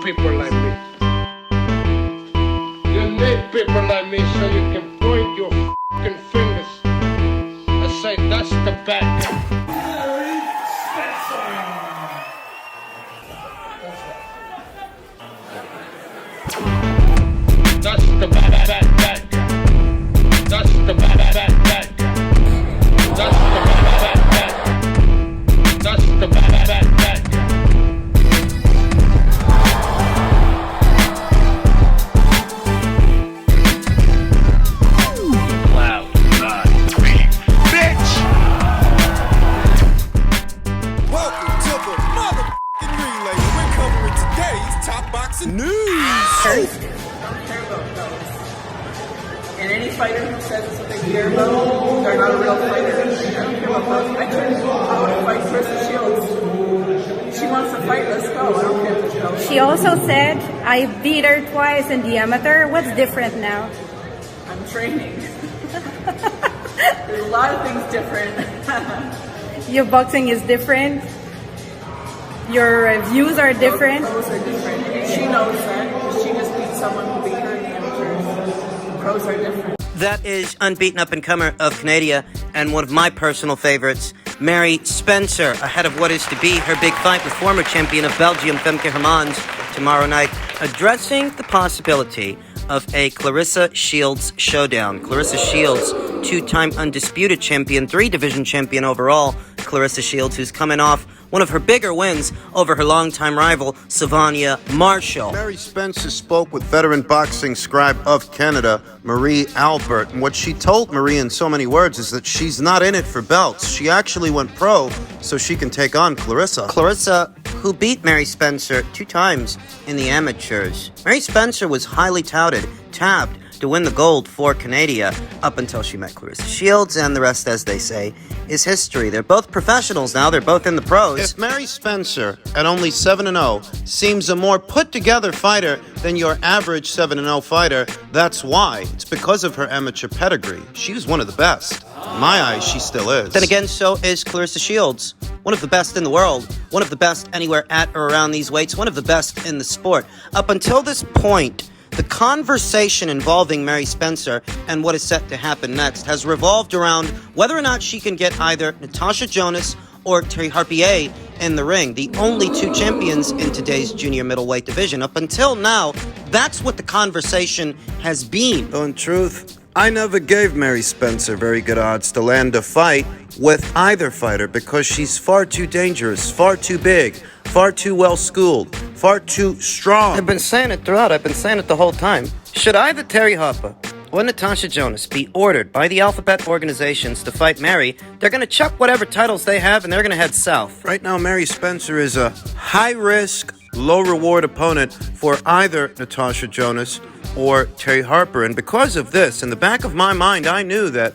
people like me. You need people like me so you can point your fucking fingers and say, that's the bad guy. That's the bad guy. That's the bad guy. That's the bad guy. That's the bad guy. And any fighter who says it's what they care about, they're not a real fighter. I don't care about both. I want to fight Clarissa Shields. She wants to fight, let's go. I don't care if it's go. She also said, I beat her twice in the amateur. What's different now? I'm training. There's a lot of things different. Your boxing is different. Your views are different. Pros are different. She knows that. She just beat someone who beat her in the amateurs. Pros are different. That is unbeaten up-and-comer of Canada and one of my personal favorites, Mary Spencer, ahead of what is to be her big fight with former champion of Belgium, Femke Hermans, tomorrow night, addressing the possibility of a Clarissa Shields showdown. Clarissa Shields, two-time undisputed champion, three-division champion overall. Clarissa Shields, who's coming off one of her bigger wins over her longtime rival, Savannah Marshall. Mary Spencer spoke with veteran boxing scribe of Canada, Marie Albert, and what she told Marie in so many words is that she's not in it for belts. She actually went pro so she can take on Clarissa. Clarissa, who beat Mary Spencer 2 times in the amateurs. Mary Spencer was highly touted, tabbed to win the gold for Canada up until she met Clarissa Shields, and the rest, as they say, is history. They're both professionals now. They're both in the pros. If Mary Spencer, at only 7-0, seems a more put-together fighter than your average 7-0 fighter, that's why. It's because of her amateur pedigree. She was one of the best. In my eyes, she still is. Then again, so is Clarissa Shields. One of the best in the world. One of the best anywhere at or around these weights. One of the best in the sport. Up until this point, the conversation involving Mary Spencer and what is set to happen next has revolved around whether or not she can get either Natasha Jonas or Terry Harpier in the ring, the only 2 champions in today's junior middleweight division. Up until now, that's what the conversation has been. Though in truth, I never gave Mary Spencer very good odds to land a fight with either fighter because she's far too dangerous, far too big, far too well-schooled, far too strong. I've been saying it throughout. I've been saying it the whole time. Should either Terry Harper or Natasha Jonas be ordered by the alphabet organizations to fight Mary, they're going to chuck whatever titles they have and they're going to head south. Right now, Mary Spencer is a high-risk, low-reward opponent for either Natasha Jonas or Terry Harper. And because of this, in the back of my mind, I knew that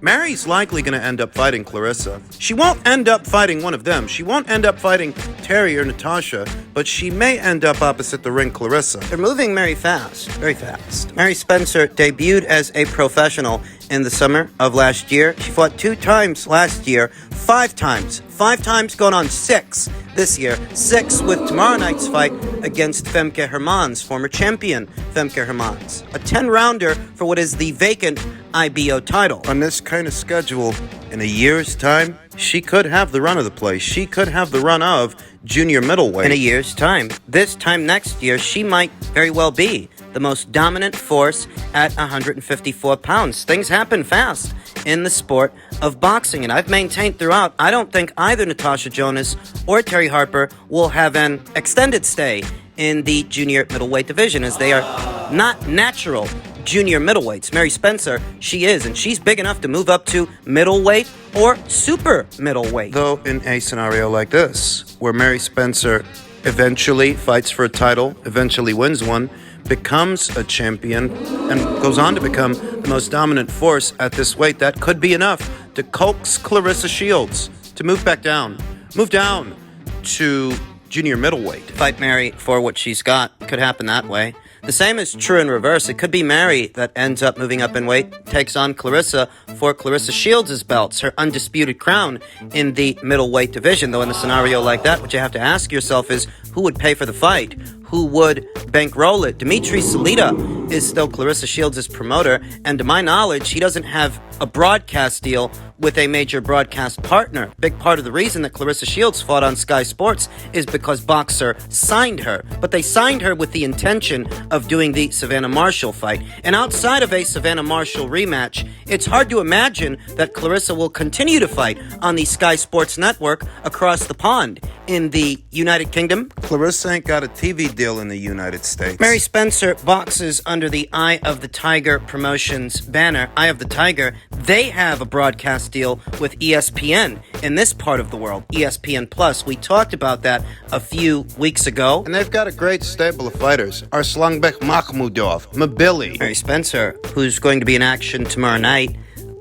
Mary's likely going to end up fighting Clarissa. She won't end up fighting one of them. She won't end up fighting Terry or Natasha, but she may end up opposite the ring Clarissa. They're moving Mary fast, very fast. Mary Spencer debuted as a professional in the summer of last year. She fought 2 times last year, 5 times. 5 times going on 6 this year. 6 with tomorrow night's fight against Femke Hermans, former champion Femke Hermans. A 10-rounder for what is the vacant IBO title. On this kind of schedule, in a year's time, she could have the run of the place. She could have the run of junior middleweight. In a year's time. This time next year, she might very well be the most dominant force at 154 pounds. Things happen fast in the sport of boxing, and I've maintained throughout, I don't think either Natasha Jonas or Terry Harper will have an extended stay in the junior middleweight division, as they are not natural junior middleweights. Mary Spencer, she is, and she's big enough to move up to middleweight or super middleweight. Though in a scenario like this, where Mary Spencer eventually fights for a title, eventually wins one, becomes a champion, and goes on to become the most dominant force at this weight, that could be enough to coax Clarissa Shields to move back down. Move down to junior middleweight. Fight Mary for what she's got. Could happen that way. The same is true in reverse. It could be Mary that ends up moving up in weight, takes on Clarissa for Clarissa Shields' belts, her undisputed crown in the middleweight division. Though in a scenario like that, what you have to ask yourself is, who would pay for the fight? who would bankroll it. Dimitri Salita is still Clarissa Shields' promoter, and to my knowledge, he doesn't have a broadcast deal with a major broadcast partner. Big part of the reason that Clarissa Shields fought on Sky Sports is because Boxer signed her, but they signed her with the intention of doing the Savannah Marshall fight. And outside of a Savannah Marshall rematch, it's hard to imagine that Clarissa will continue to fight on the Sky Sports network across the pond. In the United Kingdom, Clarissa ain't got a TV deal in the United States. Mary Spencer boxes under the Eye of the Tiger Promotions banner. Eye of the Tiger, they have a broadcast deal with ESPN in this part of the world, ESPN Plus. We talked about that a few weeks ago. And they've got a great stable of fighters. Arslanbek Makhmudov, Mabili. Mary Spencer, who's going to be in action tomorrow night,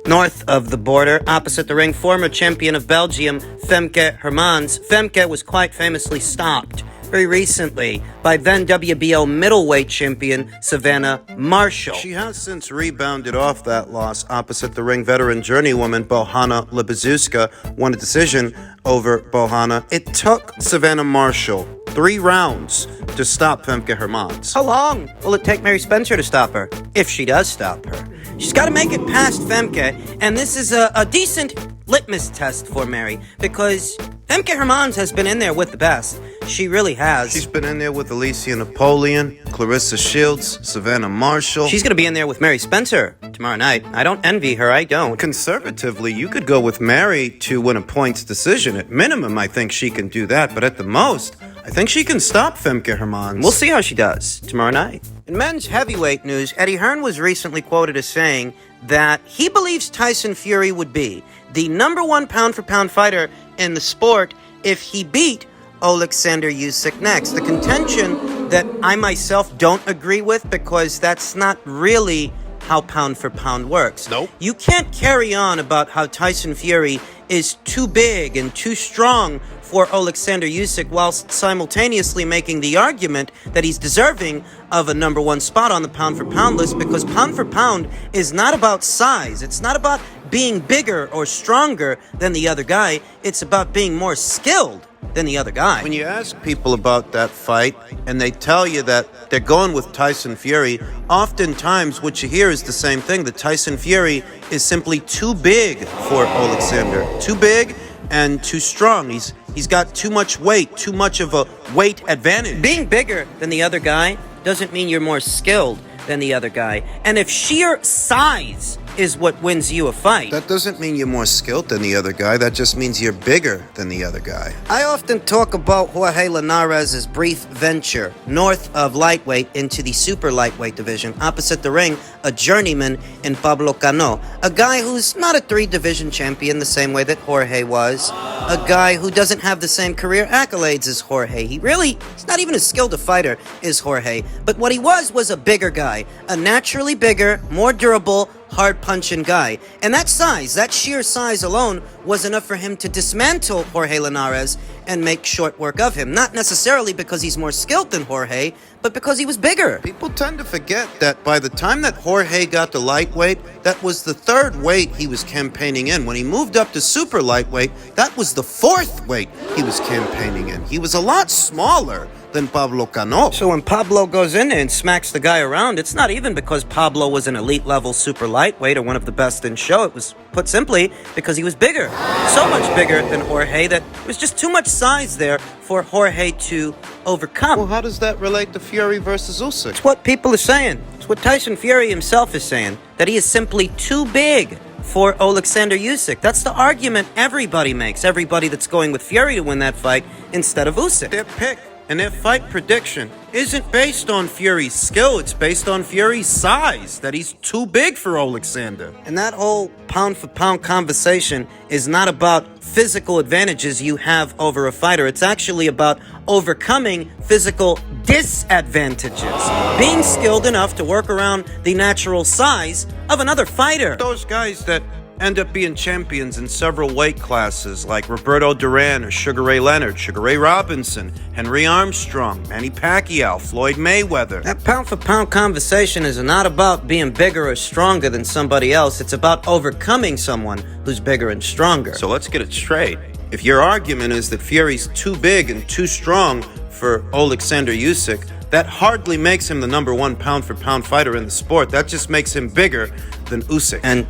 north of the border, opposite the ring, former champion of Belgium, Femke Hermans. Femke was quite famously stopped very recently by then WBO middleweight champion Savannah Marshall. She has since rebounded off that loss opposite the ring. Veteran journeywoman Bohana Lebezuska won a decision over Bohana. It took Savannah Marshall 3 rounds to stop Femke Hermans. How long will it take Mary Spencer to stop her, if she does stop her? She's got to make it past Femke, and this is a decent litmus test for Mary, because Femke Hermans has been in there with the best. She really has. She's been in there with Alicia Napoleon, Clarissa Shields, Savannah Marshall. She's going to be in there with Mary Spencer tomorrow night. I don't envy her, I don't. Conservatively, you could go with Mary to win a points decision. At minimum, I think she can do that, but at the most, I think she can stop Femke Hermans. We'll see how she does tomorrow night. In men's heavyweight news, Eddie Hearn was recently quoted as saying that he believes Tyson Fury would be the #1 pound-for-pound fighter in the sport if he beat Alexander Usyk next. The contention that I myself don't agree with, because that's not really how pound-for-pound works. Nope. You can't carry on about how Tyson Fury is too big and too strong for Alexander Usyk whilst simultaneously making the argument that he's deserving of a #1 spot on the pound-for-pound list, because pound-for-pound is not about size. It's not about being bigger or stronger than the other guy. It's about being more skilled than the other guy. When you ask people about that fight and they tell you that they're going with Tyson Fury, oftentimes what you hear is the same thing, that Tyson Fury is simply too big for Alexander. Too big and too strong. He's got too much weight, too much of a weight advantage. Being bigger than the other guy doesn't mean you're more skilled than the other guy. And if sheer size is what wins you a fight, That doesn't mean you're more skilled than the other guy. That just means you're bigger than the other guy. I often talk about Jorge Linares' brief venture north of lightweight into the super lightweight division. Opposite the ring, a journeyman in Pablo Cano, a guy who's not a 3-division champion the same way that Jorge was, a guy who doesn't have the same career accolades as Jorge. He's not even as skilled a fighter as Jorge, but what he was a bigger guy, a naturally bigger, more durable, hard-punching guy. And that size, that sheer size alone, was enough for him to dismantle Jorge Linares and make short work of him. Not necessarily because he's more skilled than Jorge, but because he was bigger. People tend to forget that by the time that Jorge got to lightweight, that was the 3rd weight he was campaigning in. When he moved up to super lightweight, that was the 4th weight he was campaigning in. He was a lot smaller than Pablo Cano. So when Pablo goes in there and smacks the guy around, it's not even because Pablo was an elite-level super lightweight or one of the best in show. It was, put simply, because he was bigger. So much bigger than Jorge that there was just too much size there for Jorge to overcome. Well, how does that relate to Fury versus Usyk? It's what people are saying. It's what Tyson Fury himself is saying, that he is simply too big for Alexander Usyk. That's the argument everybody makes, everybody that's going with Fury to win that fight instead of Usyk. Their pick and their fight prediction isn't based on Fury's skill, it's based on Fury's size, that he's too big for Alexander. And that whole pound-for-pound conversation is not about physical advantages you have over a fighter. It's actually about overcoming physical disadvantages. Being skilled enough to work around the natural size of another fighter. Those guys that end up being champions in several weight classes, like Roberto Duran or Sugar Ray Leonard, Sugar Ray Robinson, Henry Armstrong, Manny Pacquiao, Floyd Mayweather. That pound-for-pound conversation is not about being bigger or stronger than somebody else. It's about overcoming someone who's bigger and stronger. So let's get it straight. If your argument is that Fury's too big and too strong for Alexander Usyk, that hardly makes him the number one pound-for-pound fighter in the sport. That just makes him bigger than Usyk. And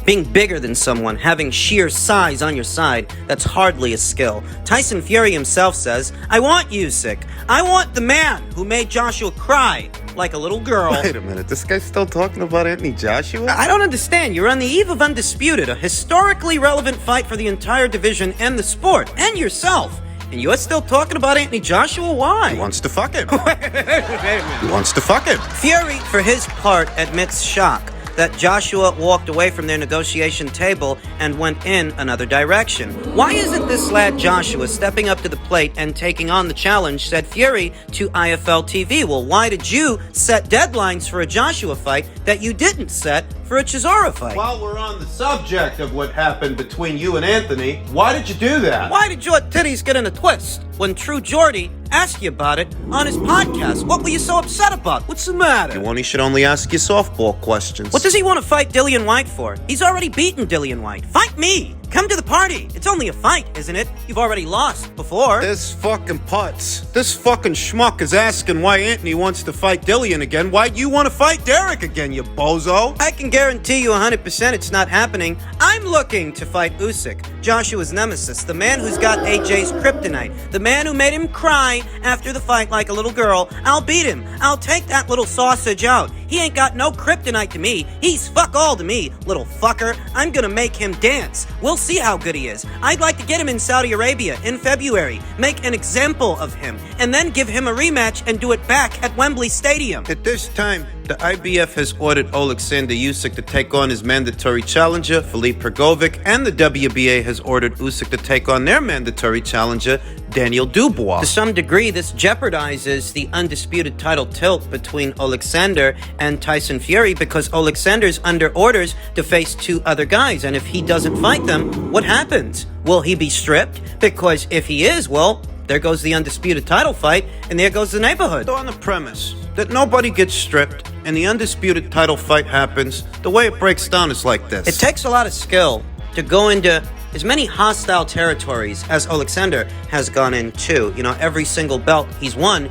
being bigger than someone, having sheer size on your side, that's hardly a skill. Tyson Fury himself says, I want Usyk. I want the man who made Joshua cry like a little girl. Wait a minute, this guy's still talking about Anthony Joshua? I don't understand. You're on the eve of Undisputed, a historically relevant fight for the entire division and the sport, and yourself. And you're still talking about Anthony Joshua? Why? He wants to fuck him. He wants to fuck him. Fury, for his part, admits shock that Joshua walked away from their negotiation table and went in another direction. Why isn't this lad Joshua stepping up to the plate and taking on the challenge, said Fury to IFL TV. Well, why did you set deadlines for a Joshua fight that you didn't set for a Chisora fight? While we're on the subject of what happened between you and Anthony, why did you do that? Why did your titties get in a twist when True Geordie asked you about it on his podcast? What were you so upset about? What's the matter? He should only ask you softball questions. What does he want to fight Dillian White for? He's already beaten Dillian White. Fight me! Come to the party. It's only a fight, isn't it? You've already lost before. This fucking putz. This fucking schmuck is asking why Anthony wants to fight Dillian again. Why do you want to fight Derek again, you bozo? I can guarantee you 100% it's not happening. I'm looking to fight Usyk, Joshua's nemesis, the man who's got AJ's kryptonite, the man who made him cry after the fight like a little girl. I'll beat him. I'll take that little sausage out. He ain't got no kryptonite to me. He's fuck all to me, little fucker. I'm gonna make him dance. We'll see how good he is. I'd like to get him in Saudi Arabia in February, make an example of him, and then give him a rematch and do it back at Wembley Stadium. At this time, the IBF has ordered Alexander Usyk to take on his mandatory challenger, Filip Prgovic, and the WBA has ordered Usyk to take on their mandatory challenger, Daniel Dubois. To some degree, this jeopardizes the undisputed title tilt between Alexander and Tyson Fury because Alexander's under orders to face two other guys, and if he doesn't fight them, what happens? Will he be stripped? Because if he is, well, there goes the undisputed title fight, and there goes the neighborhood. On the premise that nobody gets stripped and the undisputed title fight happens, the way it breaks down is like this. It takes a lot of skill to go into as many hostile territories as Alexander has gone into. You know, every single belt he's won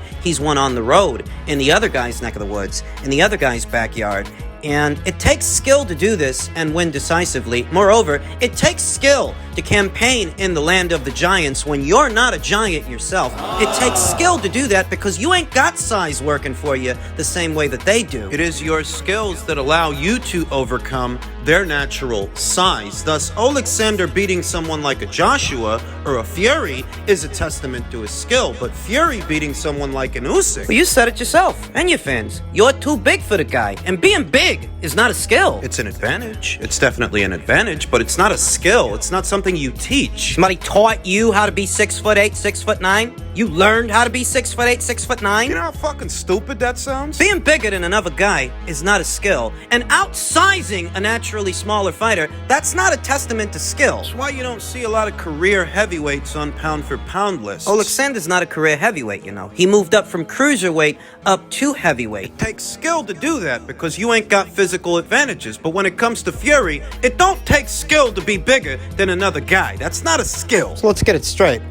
on the road, in the other guy's neck of the woods, in the other guy's backyard. And it takes skill to do this and win decisively. Moreover, it takes skill to campaign in the land of the giants when you're not a giant yourself. It takes skill to do that because you ain't got size working for you the same way that they do. It is your skills that allow you to overcome their natural size. Thus, Alexander beating someone like a Joshua or a Fury is a testament to his skill, but Fury beating someone like an Usyk... Well, you said it yourself, and your fans. You're too big for the guy, and being big is not a skill. It's an advantage. It's definitely an advantage, but it's not a skill. It's not something you teach. Somebody taught you how to be 6'8", 6'9"? You learned how to be 6'8", 6'9"? You know how fucking stupid that sounds? Being bigger than another guy is not a skill, and outsizing a naturally smaller fighter, that's not a testament to skill. That's why you don't see a lot of career heavyweights on pound-for-pound lists. Alexander's not a career heavyweight, you know. He moved up from cruiserweight up to heavyweight. It takes skill to do that because you ain't got physical advantages, but when it comes to Fury, it don't take skill to be bigger than another guy. That's not a skill. So let's get it straight.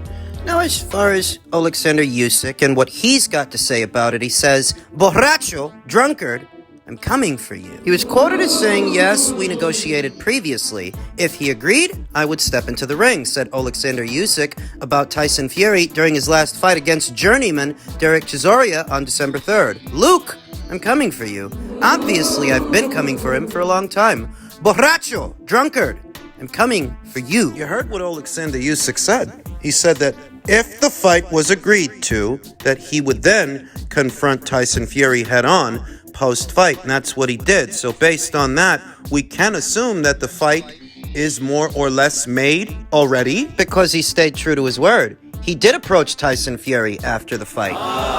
Now, as far as Alexander Usyk and what he's got to say about it, he says, Borracho, drunkard, I'm coming for you. He was quoted as saying, yes, we negotiated previously. If he agreed, I would step into the ring, said Alexander Usyk about Tyson Fury during his last fight against journeyman Derek Chisora on December 3rd. Luke, I'm coming for you. Obviously, I've been coming for him for a long time. Borracho, drunkard, I'm coming for you. You heard what Alexander Usyk said. He said that if the fight was agreed to, that he would then confront Tyson Fury head-on post-fight, and that's what he did. So based on that, we can assume that the fight is more or less made already. Because he stayed true to his word. He did approach Tyson Fury after the fight.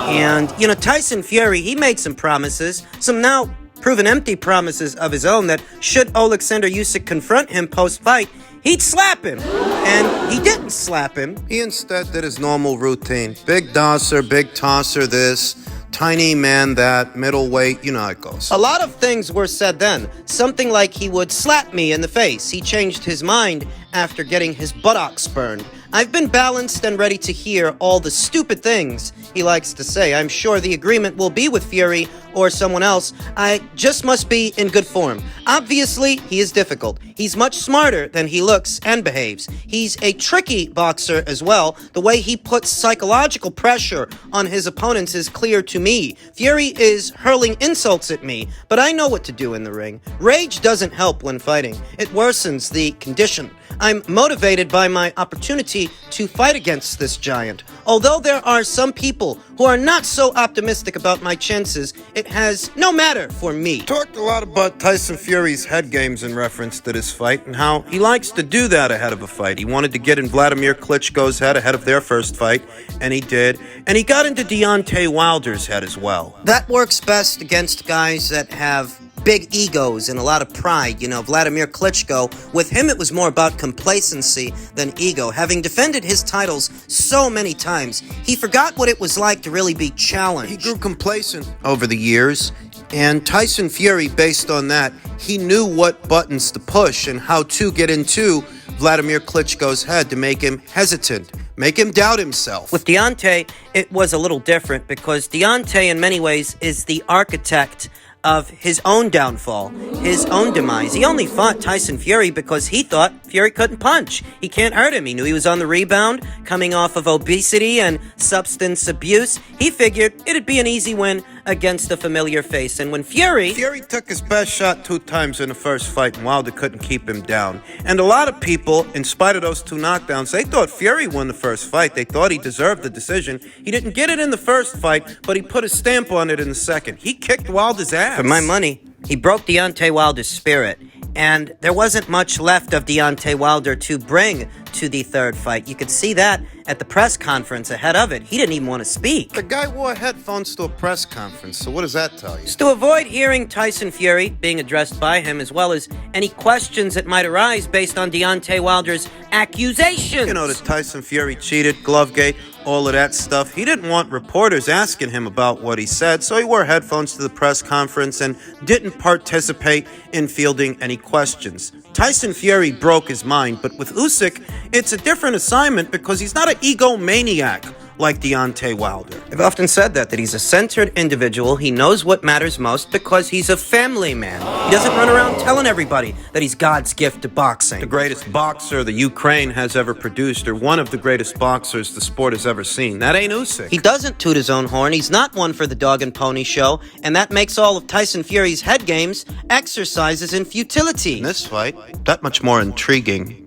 And, you know, Tyson Fury, he made some promises, some now proven empty promises of his own, that should Alexander Usyk confront him post-fight, he'd slap him. And he didn't slap him. He instead did his normal routine. Big dosser, big tosser this, tiny man that, middleweight, you know how it goes. A lot of things were said then. Something like he would slap me in the face. He changed his mind after getting his buttocks burned. I've been balanced and ready to hear all the stupid things he likes to say. I'm sure the agreement will be with Fury or someone else. I just must be in good form. Obviously, he is difficult. He's much smarter than he looks and behaves. He's a tricky boxer as well. The way he puts psychological pressure on his opponents is clear to me. Fury is hurling insults at me, but I know what to do in the ring. Rage doesn't help when fighting. It worsens the condition. I'm motivated by my opportunity to fight against this giant. Although there are some people who are not so optimistic about my chances, it has no matter for me. Talked a lot about Tyson Fury's head games in reference to this fight and how he likes to do that ahead of a fight. He wanted to get in Vladimir Klitschko's head ahead of their first fight, and he did. And he got into Deontay Wilder's head as well. That works best against guys that have big egos and a lot of pride. You know, Vladimir Klitschko, with him it was more about complacency than ego. Having defended his titles so many times, he forgot what it was like to really be challenged. He grew complacent over the years, and Tyson Fury, based on that, he knew what buttons to push and how to get into Vladimir Klitschko's head to make him hesitant, make him doubt himself. With Deontay, it was a little different because Deontay in many ways is the architect of his own downfall, his own demise. He only fought Tyson Fury because he thought Fury couldn't punch. He can't hurt him. He knew he was on the rebound, coming off of obesity and substance abuse. He figured it'd be an easy win against a familiar face. And when Fury took his best shot 2 times in the first fight, and Wilder couldn't keep him down. And a lot of people, in spite of those 2 knockdowns, they thought Fury won the first fight. They thought he deserved the decision. He didn't get it in the first fight, but he put a stamp on it in the second. He kicked Wilder's ass. For my money, he broke Deontay Wilder's spirit, and there wasn't much left of Deontay Wilder to bring to the third fight. You could see that at the press conference ahead of it. He didn't even want to speak. The guy wore headphones to a press conference, so what does that tell you? Just to avoid hearing Tyson Fury being addressed by him, as well as any questions that might arise based on Deontay Wilder's accusations. You know, that Tyson Fury cheated, Glovegate, all of that stuff. He didn't want reporters asking him about what he said, so he wore headphones to the press conference and didn't participate in fielding any questions. Tyson Fury broke his mind, but with Usyk, it's a different assignment because he's not an egomaniac like Deontay Wilder. I've often said that he's a centered individual. He knows what matters most because he's a family man. He doesn't run around telling everybody that he's God's gift to boxing. The greatest boxer the Ukraine has ever produced, or one of the greatest boxers the sport has ever seen. That ain't Usyk. He doesn't toot his own horn. He's not one for the dog and pony show, and that makes all of Tyson Fury's head games exercises in futility. In this fight, that much more intriguing